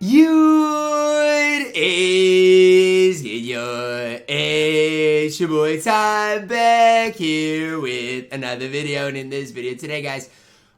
It's your boy Ty back here with another video. And in this video today, guys,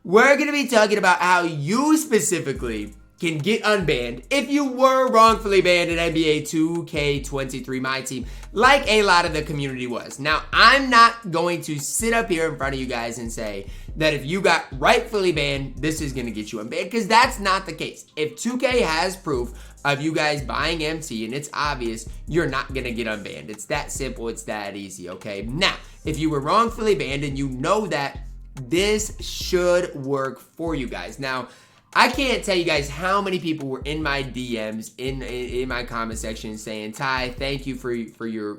we're going to be talking about how you specifically can get unbanned if you were wrongfully banned in NBA 2K23 MyTEAM, like a lot of the community was. Now, I'm not going to sit up here in front of you guys and say that if you got rightfully banned, this is going to get you unbanned, because that's not the case. If 2K has proof of you guys buying MT and it's obvious, you're not going to get unbanned. It's that simple. It's that easy, okay? Now, if you were wrongfully banned and you know that, this should work for you guys. Now, I can't tell you guys how many people were in my DMs, in my comment section saying, Ty, thank you for your,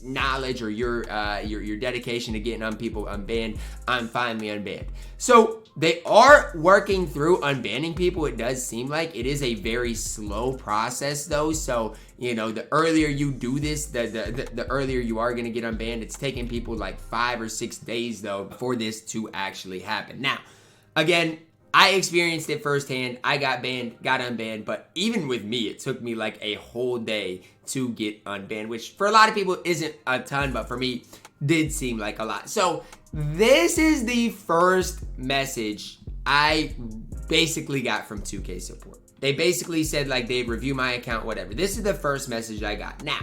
knowledge or your dedication to getting people unbanned. I'm finally unbanned. So they are working through unbanning people. It does seem like it is a very slow process though. So, the earlier you do this, the earlier you are going to get unbanned. It's taking people like 5 or 6 days though for this to actually happen. Now, again, I experienced it firsthand. I got banned, got unbanned, but even with me, it took me like a whole day to get unbanned, which for a lot of people isn't a ton, but for me, did seem like a lot. So this is the first message I basically got from 2K support. They basically said like they'd review my account, whatever. This is the first message I got. Now,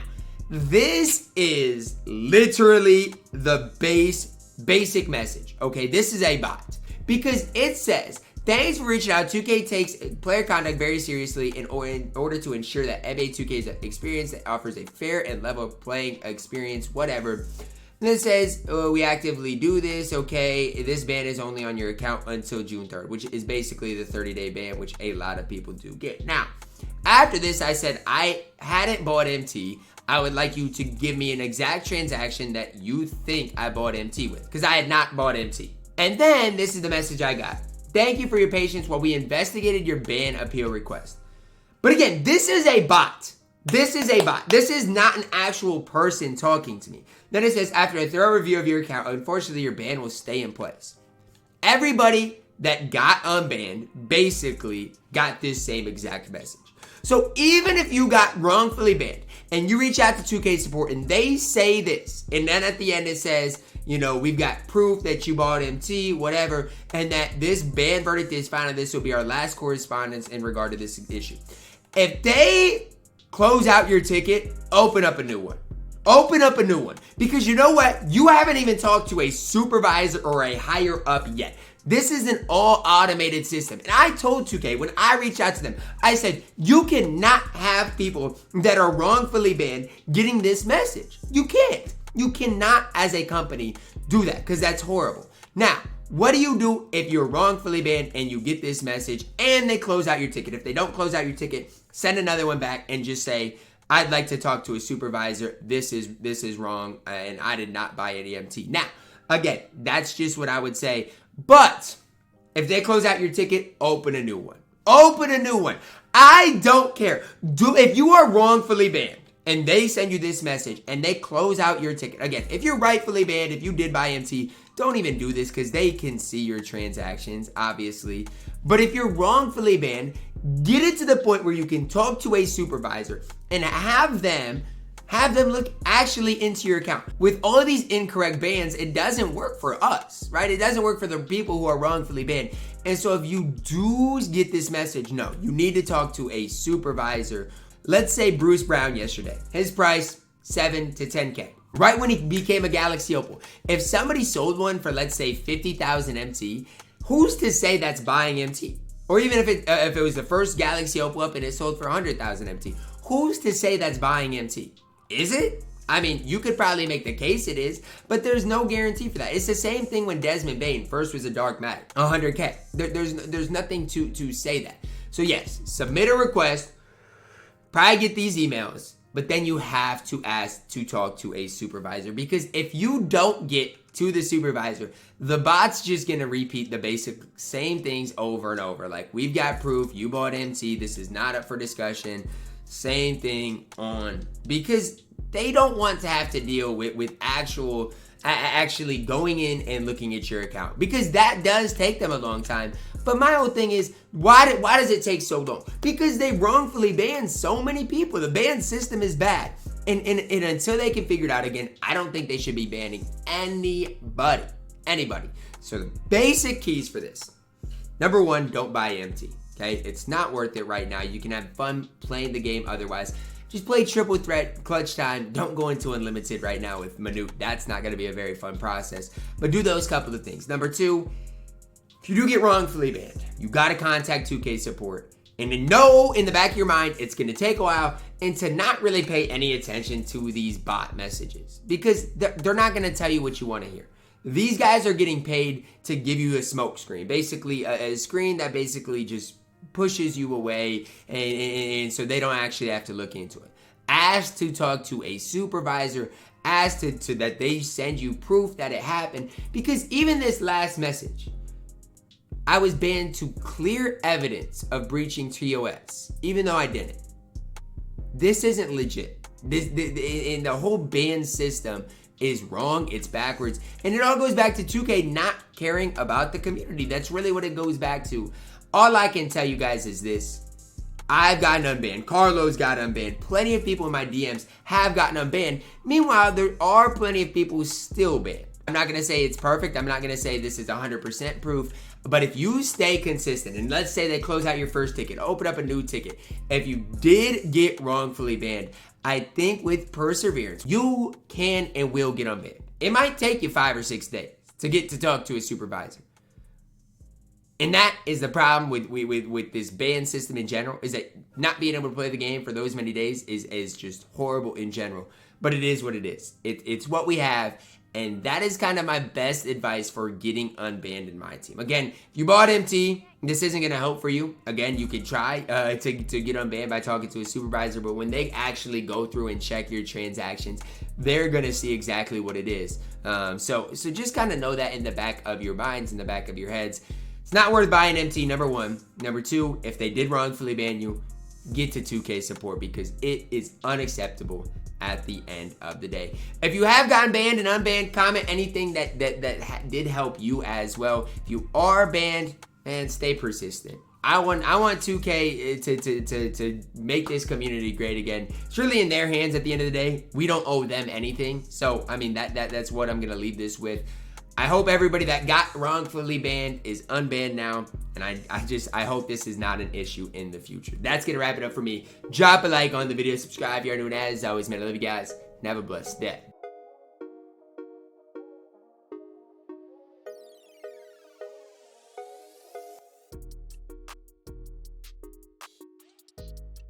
this is literally the basic message, okay? This is a bot because it says, thanks for reaching out. 2K takes player conduct very seriously in order to ensure that NBA 2K's experience that offers a fair and level playing experience, whatever. And it says, we actively do this, okay? This ban is only on your account until June 3rd, which is basically the 30-day ban, which a lot of people do get. Now, after this, I said I hadn't bought MT. I would like you to give me an exact transaction that you think I bought MT with, because I had not bought MT. And then this is the message I got. Thank you for your patience while we investigated your ban appeal request. But again, this is a bot. This is a bot. This is not an actual person talking to me. Then it says, after a thorough review of your account, unfortunately, your ban will stay in place. Everybody that got unbanned basically got this same exact message. So even if you got wrongfully banned and you reach out to 2K support and they say this, and then at the end it says, we've got proof that you bought MT, whatever, and that this ban verdict is final. This will be our last correspondence in regard to this issue. If they close out your ticket, open up a new one. Open up a new one. Because you know what? You haven't even talked to a supervisor or a higher up yet. This is an all automated system. And I told 2K when I reached out to them, I said, you cannot have people that are wrongfully banned getting this message. You can't. You cannot, as a company, do that because that's horrible. Now, what do you do if you're wrongfully banned and you get this message and they close out your ticket? If they don't close out your ticket, send another one back and just say, I'd like to talk to a supervisor. This is wrong and I did not buy any MT. Now, again, that's just what I would say. But if they close out your ticket, open a new one. Open a new one. I don't care. If you are wrongfully banned, and they send you this message and they close out your ticket. Again, if you're rightfully banned, if you did buy MT, don't even do this because they can see your transactions, obviously. But if you're wrongfully banned, get it to the point where you can talk to a supervisor and have them look actually into your account. With all of these incorrect bans, it doesn't work for us, right? It doesn't work for the people who are wrongfully banned. And so if you do get this message, no, you need to talk to a supervisor. Let's say Bruce Brown yesterday, his price, 7 to 10K. Right when he became a Galaxy Opal. If somebody sold one for, let's say, 50,000 MT, who's to say that's buying MT? Or even if it was the first Galaxy Opal up and it sold for 100,000 MT, who's to say that's buying MT? Is it? I mean, you could probably make the case it is, but there's no guarantee for that. It's the same thing when Desmond Bain first was a Dark Matter, 100K. There's nothing to say that. So yes, submit a request. Probably get these emails, but then you have to ask to talk to a supervisor, because if you don't get to the supervisor, the bot's just gonna repeat the basic same things over and over. Like, we've got proof, you bought MT, this is not up for discussion, same thing on, because they don't want to have to deal with actually going in and looking at your account, because that does take them a long time. But my whole thing is, why does it take so long? Because they wrongfully banned so many people. The ban system is bad. And until they can figure it out again, I don't think they should be banning anybody. Anybody. So the basic keys for this. Number one, don't buy MT. Okay? It's not worth it right now. You can have fun playing the game otherwise. Just play triple threat, clutch time. Don't go into unlimited right now with Manute. That's not going to be a very fun process. But do those couple of things. Number two, if you do get wrongfully banned, you got to contact 2K support. And to know in the back of your mind, it's going to take a while, and to not really pay any attention to these bot messages, because they're not going to tell you what you want to hear. These guys are getting paid to give you a smoke screen, basically a screen that basically just pushes you away, and so they don't actually have to look into it. Ask to talk to a supervisor. Ask to that they send you proof that it happened, because even this last message, I was banned to clear evidence of breaching TOS, even though I didn't. This isn't legit. And the whole ban system is wrong. It's backwards. And it all goes back to 2K not caring about the community. That's really what it goes back to. All I can tell you guys is this. I've gotten unbanned. Carlos got unbanned. Plenty of people in my DMs have gotten unbanned. Meanwhile, there are plenty of people who still banned. I'm not going to say it's perfect. I'm not going to say this is 100% proof. But if you stay consistent, and let's say they close out your first ticket, open up a new ticket. If you did get wrongfully banned, I think with perseverance, you can and will get unbanned. It might take you 5 or 6 days to get to talk to a supervisor. And that is the problem with this ban system in general, is that not being able to play the game for those many days is just horrible in general. But it is what it is. It's what we have. And that is kind of my best advice for getting unbanned in my team. Again, if you bought MT, this isn't going to help for you. Again, you could try to get unbanned by talking to a supervisor, but when they actually go through and check your transactions, they're going to see exactly what it is. So just kind of know that in the back of your minds, in the back of your heads. It's not worth buying MT, number one. Number two, if they did wrongfully ban you, get to 2K support, because it is unacceptable at the end of the day. If you have gotten banned and unbanned, comment anything that did help you as well. If you are banned, man, stay persistent. I want 2K to make this community great again. It's really in their hands at the end of the day. We don't owe them anything. So I mean that's what I'm gonna leave this with. I hope everybody that got wrongfully banned is unbanned now, and I hope this is not an issue in the future. That's gonna wrap it up for me. Drop a like on the video, subscribe if you're new, and as always, man, I love you guys, and have a blessed day.